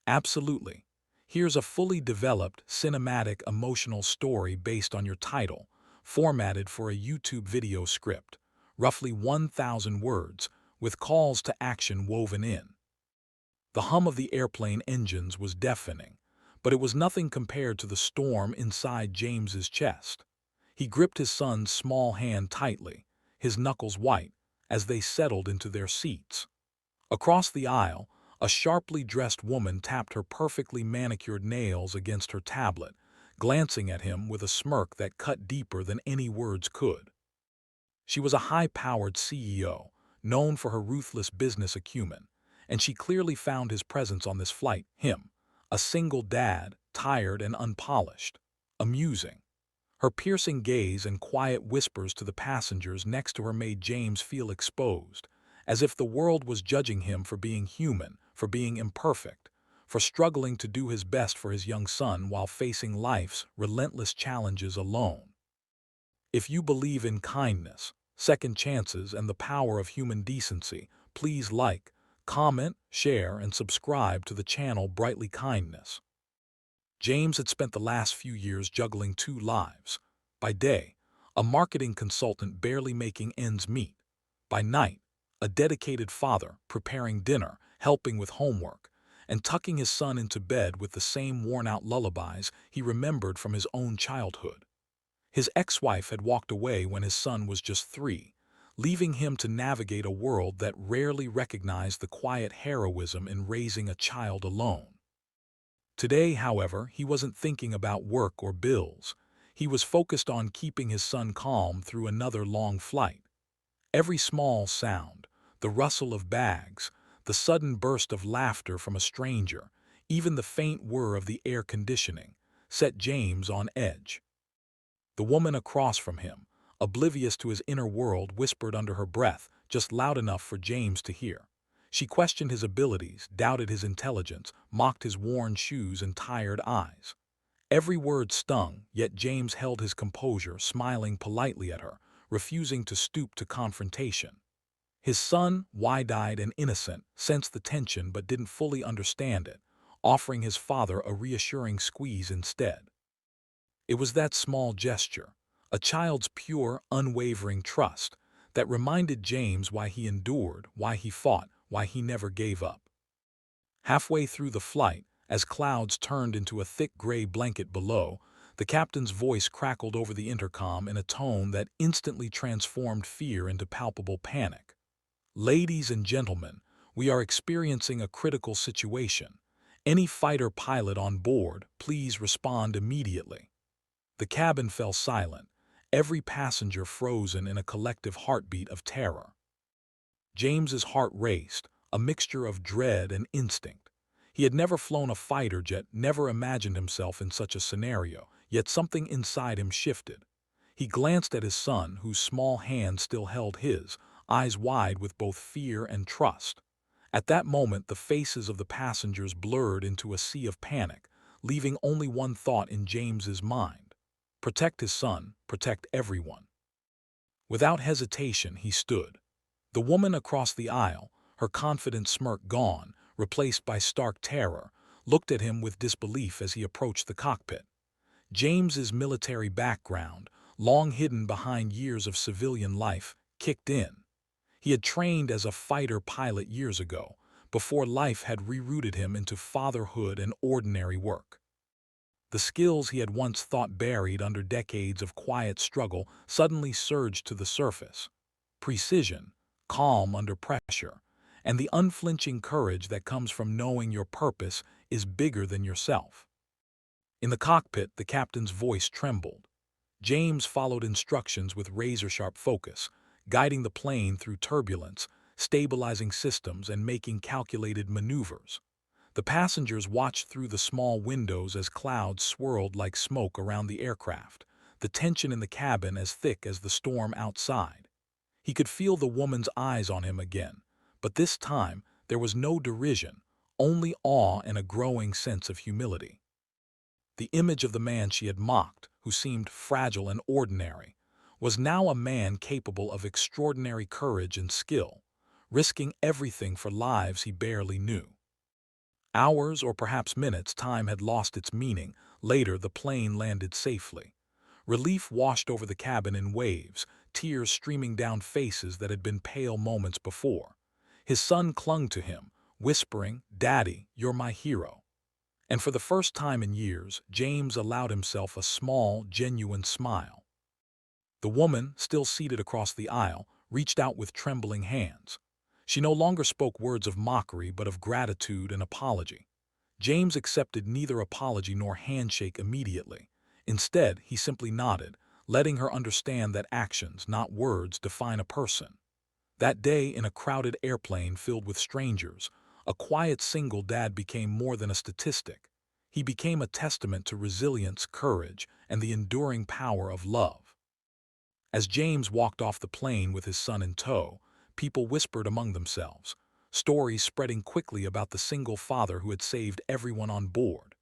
Absolutely. Here's a fully developed, cinematic, emotional story based on your title, formatted for a YouTube video script, roughly 1,000 words, with calls to action woven in. The hum of the airplane engines was deafening, but it was nothing compared to the storm inside James's chest. He gripped his son's small hand tightly, his knuckles white, as they settled into their seats. Across the aisle, a sharply dressed woman tapped her perfectly manicured nails against her tablet, glancing at him with a smirk that cut deeper than any words could. She was a high-powered CEO, known for her ruthless business acumen, and she clearly found his presence on this flight, him, a single dad, tired and unpolished, amusing. Her piercing gaze and quiet whispers to the passengers next to her made James feel exposed, as if the world was judging him for being human, for being imperfect, for struggling to do his best for his young son while facing life's relentless challenges alone. If you believe in kindness, second chances, and the power of human decency, please like, comment, share, and subscribe to the channel Brightly Kindness. James had spent the last few years juggling two lives. By day, a marketing consultant barely making ends meet. By night, a dedicated father preparing dinner, helping with homework, and tucking his son into bed with the same worn-out lullabies he remembered from his own childhood. His ex-wife had walked away when his son was just 3, leaving him to navigate a world that rarely recognized the quiet heroism in raising a child alone. Today, however, he wasn't thinking about work or bills. He was focused on keeping his son calm through another long flight. Every small sound, the rustle of bags, the sudden burst of laughter from a stranger, even the faint whir of the air conditioning, set James on edge. The woman across from him, oblivious to his inner world, whispered under her breath, just loud enough for James to hear. She questioned his abilities, doubted his intelligence, mocked his worn shoes and tired eyes. Every word stung, yet James held his composure, smiling politely at her, refusing to stoop to confrontation. His son, wide-eyed and innocent, sensed the tension but didn't fully understand it, offering his father a reassuring squeeze instead. It was that small gesture, a child's pure, unwavering trust, that reminded James why he endured, why he fought, why he never gave up. Halfway through the flight, as clouds turned into a thick gray blanket below, the captain's voice crackled over the intercom in a tone that instantly transformed fear into palpable panic. "Ladies and gentlemen, we are experiencing a critical situation. Any fighter pilot on board, please respond immediately." The cabin fell silent, every passenger frozen in a collective heartbeat of terror. James's heart raced, a mixture of dread and instinct. He had never flown a fighter jet, never imagined himself in such a scenario, yet something inside him shifted. He glanced at his son, whose small hand still held his, eyes wide with both fear and trust. At that moment, the faces of the passengers blurred into a sea of panic, leaving only one thought in James's mind. Protect his son, protect everyone. Without hesitation, he stood. The woman across the aisle, her confident smirk gone, replaced by stark terror, looked at him with disbelief as he approached the cockpit. James's military background, long hidden behind years of civilian life, kicked in. He had trained as a fighter pilot years ago, before life had rerouted him into fatherhood and ordinary work. The skills he had once thought buried under decades of quiet struggle suddenly surged to the surface. Precision, calm under pressure, and the unflinching courage that comes from knowing your purpose is bigger than yourself. In the cockpit, the captain's voice trembled. James followed instructions with razor-sharp focus, guiding the plane through turbulence, stabilizing systems, and making calculated maneuvers. The passengers watched through the small windows as clouds swirled like smoke around the aircraft, the tension in the cabin as thick as the storm outside. He could feel the woman's eyes on him again, but this time there was no derision, only awe and a growing sense of humility. The image of the man she had mocked, who seemed fragile and ordinary, was now a man capable of extraordinary courage and skill, risking everything for lives he barely knew. Hours or perhaps minutes, time had lost its meaning. Later, the plane landed safely. Relief washed over the cabin in waves, tears streaming down faces that had been pale moments before. His son clung to him, whispering, "Daddy, you're my hero." And for the first time in years, James allowed himself a small, genuine smile. The woman, still seated across the aisle, reached out with trembling hands. She no longer spoke words of mockery but of gratitude and apology. James accepted neither apology nor handshake immediately. Instead, he simply nodded, letting her understand that actions, not words, define a person. That day, in a crowded airplane filled with strangers, a quiet single dad became more than a statistic. He became a testament to resilience, courage, and the enduring power of love. As James walked off the plane with his son in tow, people whispered among themselves, stories spreading quickly about the single father who had saved everyone on board.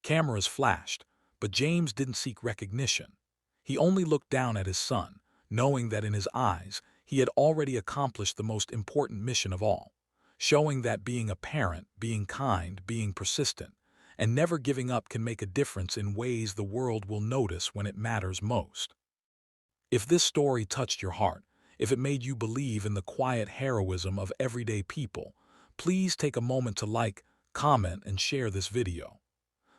Cameras flashed, but James didn't seek recognition. He only looked down at his son, knowing that in his eyes, he had already accomplished the most important mission of all, showing that being a parent, being kind, being persistent, and never giving up can make a difference in ways the world will notice when it matters most. If this story touched your heart, if it made you believe in the quiet heroism of everyday people, please take a moment to like, comment, and share this video.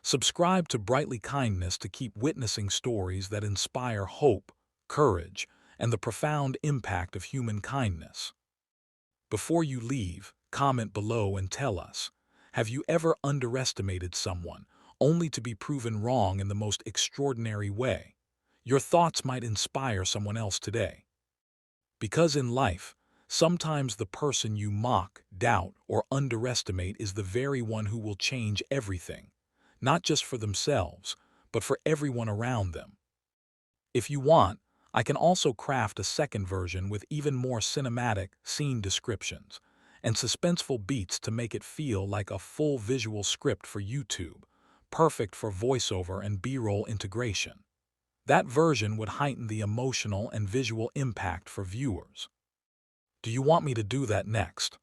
Subscribe to Brightly Kindness to keep witnessing stories that inspire hope, courage, and the profound impact of human kindness. Before you leave, comment below and tell us, have you ever underestimated someone only to be proven wrong in the most extraordinary way? Your thoughts might inspire someone else today. Because in life, sometimes the person you mock, doubt, or underestimate is the very one who will change everything, not just for themselves, but for everyone around them. If you want, I can also craft a second version with even more cinematic scene descriptions and suspenseful beats to make it feel like a full visual script for YouTube, perfect for voiceover and B-roll integration. That version would heighten the emotional and visual impact for viewers. Do you want me to do that next?